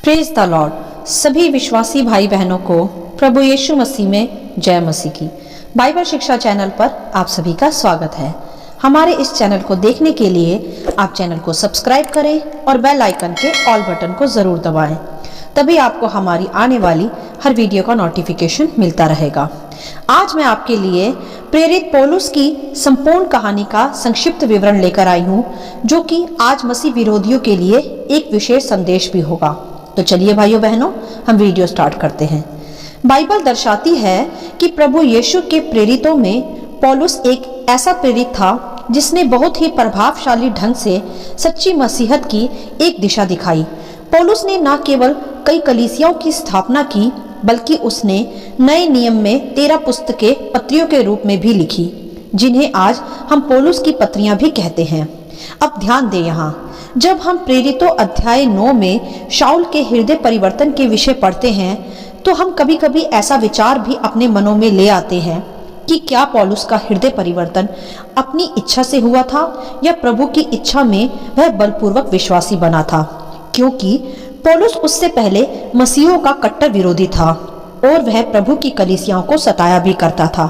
Praise the Lord. सभी विश्वासी भाई बहनों को प्रभु यीशु मसीह में जय मसीह की। बाइबल शिक्षा चैनल पर आप सभी का स्वागत है। हमारे इस चैनल को देखने के लिए आप चैनल को सब्सक्राइब करें और बेल आइकन के ऑल बटन को जरूर दबाएं, तभी आपको हमारी आने वाली हर वीडियो का नोटिफिकेशन मिलता रहेगा। आज मैं आपके लिए प्रेरित पौलुस की संपूर्ण कहानी का संक्षिप्त विवरण लेकर आई हूँ, जो कि आज मसीह विरोधियों के लिए एक विशेष संदेश भी होगा। तो चलिए भाइयों बहनों, हम वीडियो स्टार्ट करते हैं। बाइबल दर्शाती है कि प्रभु यीशु के प्रेरितों में पौलुस एक ऐसा प्रेरित था जिसने बहुत ही प्रभावशाली ढंग से सच्ची मसीहत की एक दिशा दिखाई। पौलुस ने न केवल कई कलीसियाओं की स्थापना की, बल्कि उसने नए नियम में 13 पुस्तकें पत्रियों के रूप में भी लिखी, जिन्हें आज हम पौलुस की पत्रियां भी कहते हैं। अब ध्यान दें, यहाँ जब हम प्रेरितों अध्याय 9 में शाऊल के हृदय परिवर्तन के विषय पढ़ते हैं, तो हम कभी कभी ऐसा विचार भी अपने मनों में ले आते हैं कि क्या पौलुस का हृदय परिवर्तन अपनी इच्छा से हुआ था या प्रभु की इच्छा में वह बलपूर्वक विश्वासी बना था, क्योंकि पौलुस उससे पहले मसीहों का कट्टर विरोधी था और वह प्रभु की कलीसियाओं को सताया भी करता था।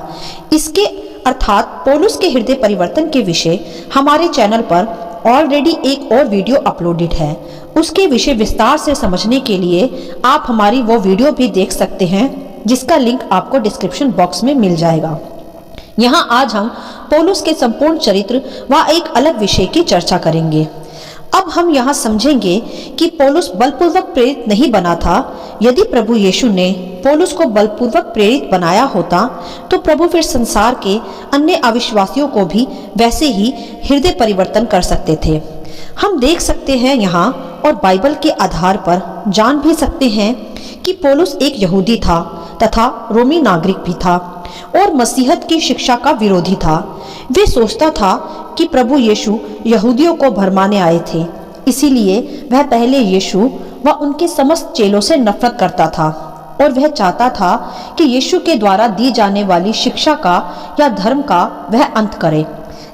इसके अर्थात पौलुस के हृदय परिवर्तन के विषय हमारे चैनल पर ऑलरेडी एक और वीडियो अपलोडेड है। उसके विषय विस्तार से समझने के लिए आप हमारी वो वीडियो भी देख सकते हैं, जिसका लिंक आपको डिस्क्रिप्शन बॉक्स में मिल जाएगा। यहाँ आज हम पौलुस के संपूर्ण चरित्र व एक अलग विषय की चर्चा करेंगे। अब हम यहाँ समझेंगे कि पौलुस बलपूर्वक प्रेरित नहीं बना था। यदि प्रभु यीशु ने पौलुस को बलपूर्वक प्रेरित बनाया होता, तो प्रभु फिर संसार के अन्य अविश्वासियों को भी वैसे ही हृदय परिवर्तन कर सकते थे। हम देख सकते हैं यहाँ और बाइबल के आधार पर जान भी सकते हैं कि पौलुस एक यहूदी था तथा रोमी नागरिक भी था और मसीहत की शिक्षा का विरोधी था। वे सोचता था कि प्रभु यीशु यहूदियों को भरमाने आए थे, इसीलिए वह पहले यीशु व उनके समस्त चेलों से नफरत करता था और वह चाहता था कि यीशु के द्वारा दी जाने वाली शिक्षा का या धर्म का वह अंत करे।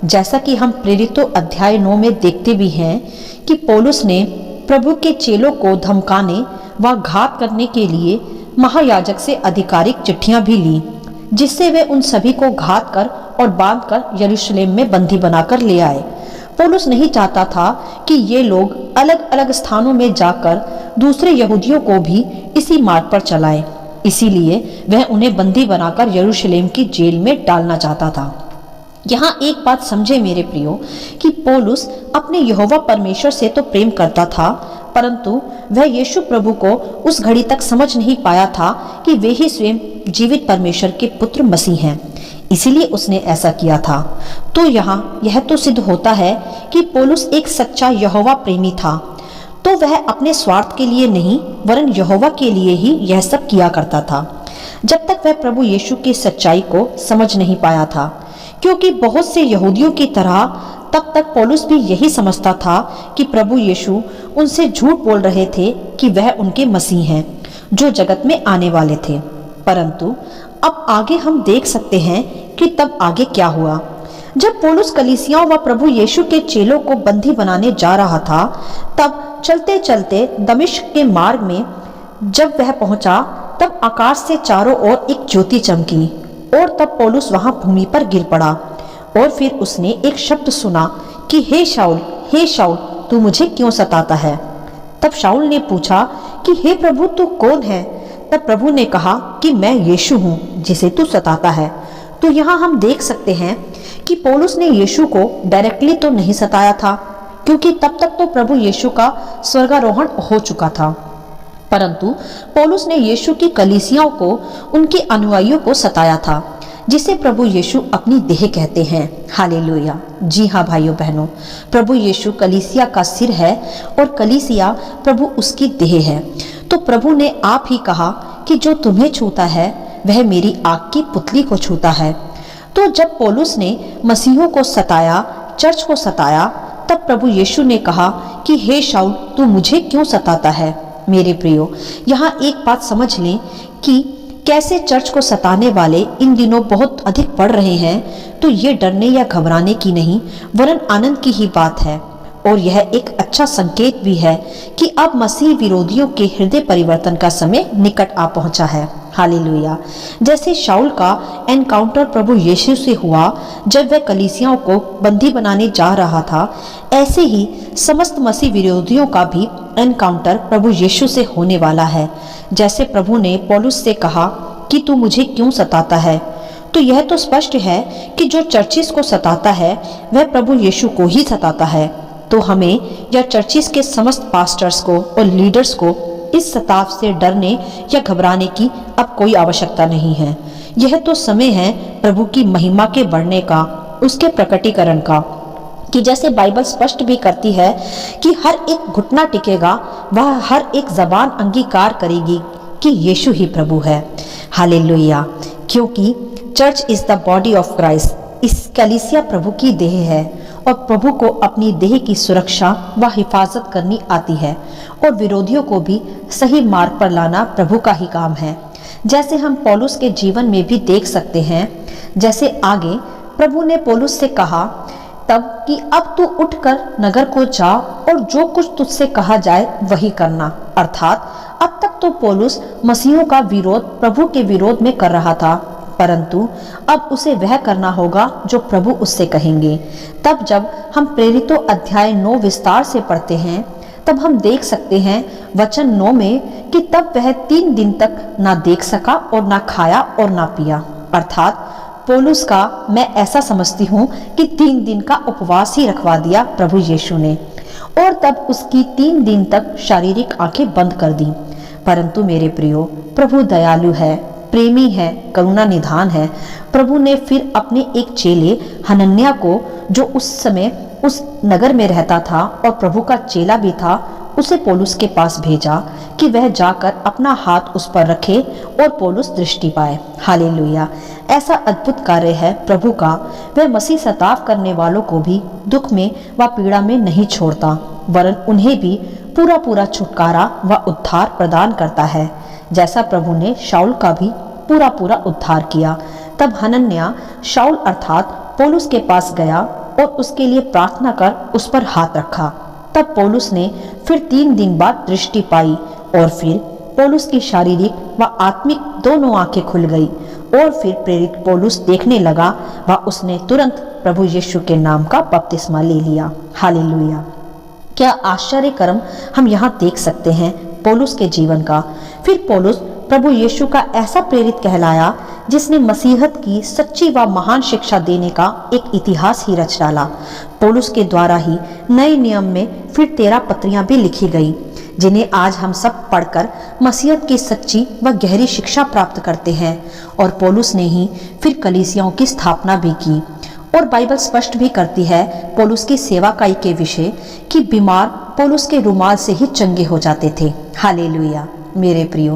जैसा कि हम प्रेरितों अध्याय 9 में देखते भी हैं कि पौलुस ने प्रभु के चेलों को धमकाने व घात करने के लिए महायाजक से आधिकारिक चिट्ठियां भी ली, जिससे वे उन सभी को घात कर और बांध कर यरूशलेम में बंदी बनाकर ले आए। पौलुस नहीं चाहता था कि ये लोग अलग अलग स्थानों में जाकर दूसरे यहूदियों को भी इसी मार्ग पर चलाएं, इसीलिए वह उन्हें बंदी बनाकर यरूशलेम की जेल में डालना चाहता था। यहाँ एक बात समझे मेरे प्रियो कि पौलुस अपने यहोवा परमेश्वर से तो प्रेम करता था, परंतु वह यीशु प्रभु को उस घड़ी तक समझ नहीं पाया था कि वे ही स्वयं जीवित परमेश्वर के पुत्र मसीह हैं, इसीलिए उसने ऐसा किया था। तो यहाँ यह तो सिद्ध होता है कि पौलुस एक सच्चा यहोवा प्रेमी था, तो वह अपने स्वार्थ के लिए नहीं वरन यहोवा के लिए ही यह सब किया करता था, जब तक वह प्रभु यीशु की सच्चाई को समझ नहीं पाया था। क्योंकि बहुत से यहूदियों की तरह तब तक पौलुस भी यही समझता था कि प्रभु यीशु उनसे झूठ बोल रहे थे कि वह उनके मसीह हैं जो जगत में आने वाले थे। परंतु अब आगे हम देख सकते हैं कि तब आगे क्या हुआ। जब पौलुस कलीसियाओं व प्रभु यीशु के चेलों को बंदी बनाने जा रहा था, तब चलते चलते दमिश्क के मार्ग में जब वह पहुंचा, तब आकाश से चारों ओर एक ज्योति चमकी और तब पौलुस वहां भूमि पर गिर पड़ा और फिर उसने एक शब्द सुना कि हे शाऊल, तू मुझे क्यों सताता है। तब शाऊल ने पूछा कि हे प्रभु, तू कौन है। तब प्रभु ने कहा कि मैं यीशु हूँ जिसे तू सताता है। तो यहाँ हम देख सकते हैं कि पौलुस ने यीशु को डायरेक्टली तो नहीं सताया था, क्योंकि तब तक तो प्रभु यीशु का स्वर्गारोहण हो चुका था, परंतु पौलुस ने यीशु की कलीसियाओं को, उनके अनुयायियों को सताया था, जिसे प्रभु यीशु अपनी देह कहते हैं। हालेलुया। जी हाँ भाइयों बहनों, प्रभु यीशु कलीसिया का सिर है और कलीसिया प्रभु उसकी देह है। तो प्रभु ने आप ही कहा कि जो तुम्हें छूता है वह मेरी आग की पुतली को छूता है। तो जब पौलुस ने मसीहों को सताया, चर्च को सताया, तब प्रभु यीशु ने कहा कि हे शाऊल, तू मुझे क्यों सताता है। मेरे प्रियो, यहाँ एक बात समझ लें कि कैसे चर्च को सताने वाले इन दिनों बहुत अधिक बढ़ रहे हैं। तो ये डरने या घबराने की नहीं वरन आनंद की ही बात है। और यह एक अच्छा संकेत भी है कि अब मसीह विरोधियों के हृदय परिवर्तन का समय निकट आ पहुंचा है। हालेलुया। जैसे शाऊल का एनकाउंटर प्रभु यीशु से हुआ जब वह कलीसियाओं को बंदी बनाने जा रहा था, ऐसे ही समस्त मसीह विरोधियों का भी एनकाउंटर प्रभु यीशु से होने वाला है। जैसे प्रभु ने पौलुस से कहा कि तू मुझे क्यों सताता है, तो यह तो स्पष्ट है कि जो चर्चिस को सताता है वह प्रभु यीशु को ही सताता है। तो हमें या चर्चिस के समस्त पास्टर्स को और लीडर्स को इस सताव से डरने या घबराने की अब कोई आवश्यकता नहीं है। यह तो समय है प्रभु की महिमा के बढ़ने का, उसके प्रकटीकरण का, कि जैसे बाइबल स्पष्ट भी करती है कि हर एक घुटना टिकेगा, वह हर एक जबान अंगीकार करेगी कि यीशु ही प्रभु है। हालेलुया। क्योंकि church is the body of Christ, इस कलीसिया प्रभु की देह है और प्रभु को अपनी देह की सुरक्षा व हिफाजत करनी आती है और विरोधियों को भी सही मार्ग पर लाना प्रभु का ही काम है। जैसे हम पौलुस के जीवन में भी देख सकते हैं, जैसे आगे प्रभु ने पौलुस से कहा तब कि अब तू उठकर नगर को जा और जो कुछ तुझसे कहा जाए वही करना। अर्थात अब तक तो पौलुस मसीहों का विरोध प्रभु के विरोध में कर रहा था, परंतु अब उसे वह करना होगा जो प्रभु उससे कहेंगे। तब जब हम प्रेरितों अध्याय 9 विस्तार से पढ़ते हैं, तब हम देख सकते हैं वचन 9 में कि तब वह 3 दिन तक ना देख सका और ना खाया और ना पिया। अर्थात पौलुस का मैं ऐसा समझती हूँ कि 3 दिन का उपवास ही रखवा दिया प्रभु यीशु ने, और तब उसकी 3 दिन तक शारीरिक आंखें बंद कर दी। परंतु मेरे प्रियो, प्रभु दयालु है, प्रेमी है, करुणा निधान है। प्रभु ने फिर अपने एक चेले हनन्याह को, जो उस समय उस नगर में रहता था और प्रभु का चेला भी था, उसे पौलुस के पास भेजा कि वह जाकर अपना हाथ उस पर रखे और पौलुस दृष्टि पाए। हालेलुया। ऐसा अद्भुत कार्य है प्रभु का। वह मसीह सताव करने वालों को भी दुख में व पीड़ा में नहीं छोड़ता, वरन उन्हें भी पूरा पूरा छुटकारा व उद्धार प्रदान करता है, जैसा प्रभु ने शाऊल का भी पूरा पूरा उद्धार किया। तब हनन्याह शाऊल अर्थात पौलुस के पास गया और उसके लिए प्रार्थना कर उस पर हाथ रखा। तब पौलुस ने फिर 3 दिन बाद दृष्टि पाई और फिर पौलुस की शारीरिक व आत्मिक दोनों आंखें खुल गई और फिर प्रेरित पौलुस देखने लगा व उसने तुरंत प्रभु यीशु के नाम का बपतिस्मा ले लिया। हालेलुया। क्या आश्चर्य कर्म हम यहाँ देख सकते हैं पौलुस के जीवन का। फिर पौलुस प्रभु यीशु का ऐसा प्रेरित कहलाया जिसने मसीहत की सच्ची व महान शिक्षा देने का एक इतिहास ही रच डाला। पौलुस के द्वारा ही नए नियम में फिर 13 पत्रियां भी लिखी गई, जिन्हें आज हम सब पढ़कर मसीहत की सच्ची व गहरी शिक्षा प्राप्त करते हैं। और पौलुस ने ही फिर कलीसियाओं की स्थापना भी की। और बाइबल स्पष्ट भी करती है पौलुस की सेवाकाई के विषय कि बीमार पौलुस के रुमाल से ही चंगे हो जाते थे। हालेलुया। मेरे प्रियो,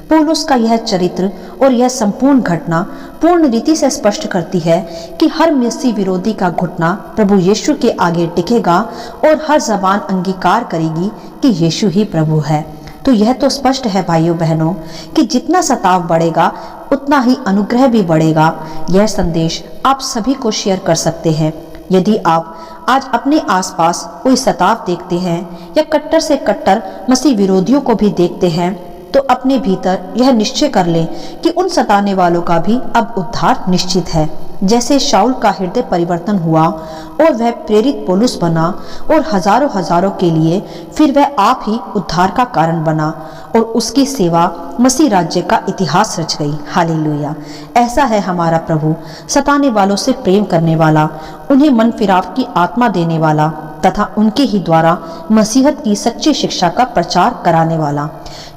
पौलुस का यह चरित्र और यह संपूर्ण घटना पूर्ण रीति से स्पष्ट करती है कि हर मसीह विरोधी का घुटना प्रभु यीशु के आगे टिकेगा और हर जबान अंगीकार करेगी कि यीशु ही प्रभु है। तो यह तो स्पष्ट है भाइयों बहनों कि जितना सताव बढ़ेगा उतना ही अनुग्रह भी बढ़ेगा। यह संदेश आप सभी को शेयर कर सकते हैं। यदि आप आज अपने आसपास कोई सताव देखते हैं या कट्टर से कट्टर मसीह विरोधियों को भी देखते हैं, तो अपने भीतर यह निश्चय कर लें कि उन सताने वालों का भी अब उद्धार निश्चित है। जैसे शाऊल का हृदय परिवर्तन हुआ और वह प्रेरित पौलुस बना और हजारों हजारों के लिए फिर वह आप ही उद्धार का कारण बना और उसकी सेवा मसीह राज्य का इतिहास रच गई। हालेलुया। ऐसा है हमारा प्रभु, सताने वालों से प्रेम करने वाला, उन्हें मन फिराव की आत्मा देने वाला तथा उनके ही द्वारा मसीहत की सच्ची शिक्षा का प्रचार कराने वाला।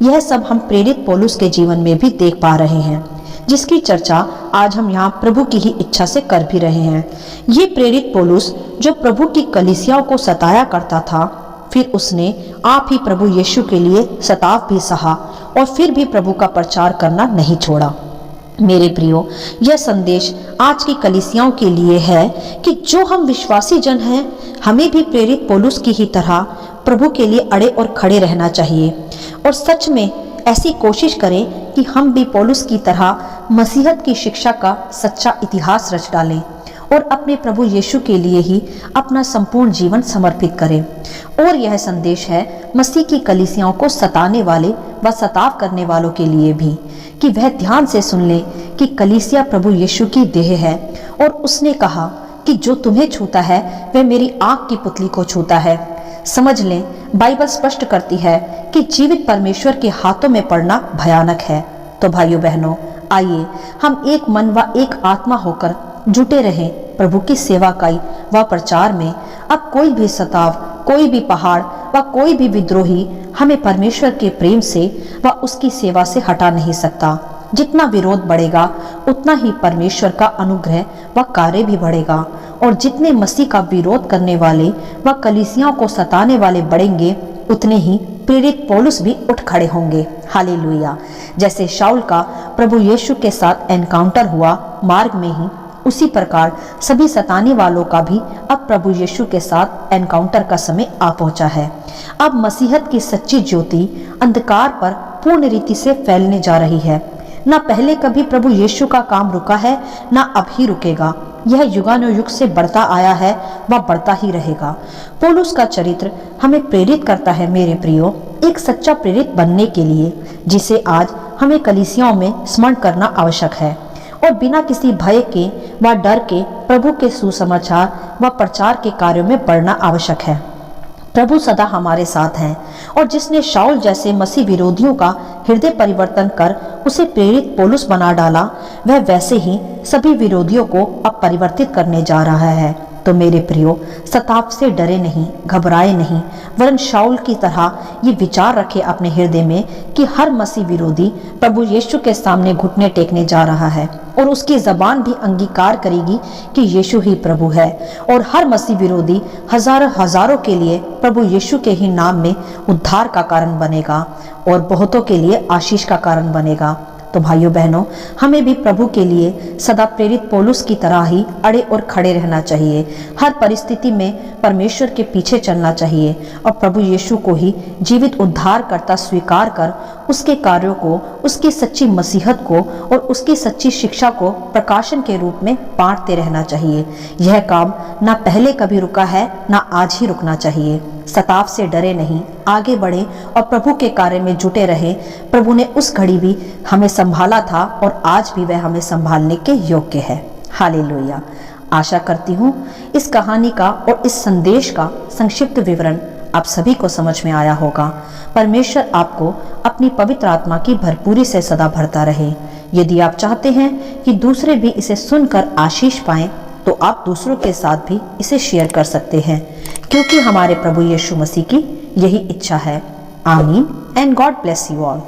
यह सब हम प्रेरित पौलुस के जीवन में भी देख पा रहे हैं, जिसकी चर्चा आज हम यहाँ प्रभु की ही इच्छा से कर भी रहे हैं। ये प्रेरित पौलुस जो प्रभु की कलीसियाओं को सताया करता था, फिर उसने आप ही प्रभु यीशु के लिए सताव भी सहा और फिर भी प्रभु का प्रचार करना नहीं छोड़ा। मेरे प्रियो, यह संदेश आज की कलीसियाओं के लिए है कि जो हम विश्वासी जन हैं, हमें भी प्रेरित पौलुस की ही तरह प्रभु के लिए अड़े और खड़े रहना चाहिए और सच में ऐसी कोशिश करें कि हम भी पौलुस की तरह मसीहत की शिक्षा का सच्चा इतिहास रच डालें और अपने प्रभु यीशु के लिए ही अपना संपूर्ण जीवन समर्पित करें। और यह संदेश है मसीह की कलीसियाओं को सताने वाले व सताव करने वालों के लिए भी, कि वह ध्यान से सुन ले कि कलीसिया प्रभु यीशु की देह है और उसने कहा कि जो तुम्हें छूता है वह मेरी आंख की पुतली को छूता है। समझ लें, बाइबल स्पष्ट करती है कि जीवित परमेश्वर के हाथों में पड़ना भयानक है। तो भाइयों बहनों, आइए हम एक मन व एक आत्मा होकर जुटे रहें प्रभु की सेवाकाई व प्रचार में। अब कोई भी सताव, कोई भी पहाड़ व कोई भी विद्रोही हमें परमेश्वर के प्रेम से व उसकी सेवा से हटा नहीं सकता। जितना विरोध बढ़ेगा उतना ही परमेश्वर का अनुग्रह व कार्य भी बढ़ेगा, और जितने मसीह का विरोध करने वाले व कलीसियाओं को सताने वाले बढ़ेंगे उतने ही प्रेरित पौलुस भी उठ खड़े होंगे। हालेलुया। जैसे शाऊल का प्रभु यीशु के साथ एनकाउंटर हुआ मार्ग में ही, उसी प्रकार सभी सताने वालों का भी अब प्रभु यीशु के साथ एनकाउंटर का समय आ पहुंचा है। अब मसीहत की सच्ची ज्योति अंधकार पर पूर्ण रीति से फैलने जा रही है। न पहले कभी प्रभु यीशु का काम रुका है, न अब ही रुकेगा। यह युगानुयुग से बढ़ता आया है व बढ़ता ही रहेगा। पौलुस का चरित्र हमें प्रेरित करता है मेरे प्रियो, एक सच्चा प्रेरित बनने के लिए, जिसे आज हमें कलीसियाओं में स्मरण करना आवश्यक है, और बिना किसी भय के व डर के प्रभु के सुसमाचार व प्रचार के कार्यों में बढ़ना आवश्यक है। प्रभु सदा हमारे साथ हैं, और जिसने शाऊल जैसे मसीह विरोधियों का हृदय परिवर्तन कर उसे प्रेरित पौलुस बना डाला, वह वैसे ही सभी विरोधियों को अब परिवर्तित करने जा रहा है। तो मेरे प्रियो, सताव से डरे नहीं, घबराए नहीं, वरन शाऊल की तरह ये विचार रखे अपने हृदय में कि हर मसीह विरोधी प्रभु यीशु के सामने घुटने टेकने जा रहा है, और उसकी जबान भी अंगीकार करेगी कि यीशु ही प्रभु है, और हर मसीह विरोधी हजारों हजारों के लिए प्रभु यीशु के ही नाम में उद्धार का कारण बनेगा और बहुतों के लिए आशीष का कारण बनेगा। तो भाइयों बहनों, हमें भी प्रभु के लिए सदा प्रेरित पौलुस की तरह ही अड़े और खड़े रहना चाहिए। हर परिस्थिति में परमेश्वर के पीछे चलना चाहिए और प्रभु यीशु को ही जीवित उद्धारकर्ता स्वीकार कर उसके कार्यों को, उसकी सच्ची मसीहत को और उसकी सच्ची शिक्षा को प्रकाशन के रूप में बांटते रहना चाहिए। यह काम ना पहले कभी रुका है, ना आज ही रुकना चाहिए। सताव से डरे नहीं, आगे बढ़े और प्रभु के कार्य में जुटे रहे। प्रभु ने उस घड़ी भी हमें संभाला था और आज भी वह हमें संभालने के योग्य है। हालेलुया। आशा करती हूँ इस कहानी का और इस संदेश का संक्षिप्त विवरण आप सभी को समझ में आया होगा। परमेश्वर आपको अपनी पवित्र आत्मा की भरपूरी से सदा भरता रहे। यदि आप चाहते हैं कि दूसरे भी इसे सुनकर आशीष पाएं, तो आप दूसरों के साथ भी इसे शेयर कर सकते हैं, क्योंकि हमारे प्रभु यीशु मसीह की यही इच्छा है। आमीन and God bless you all.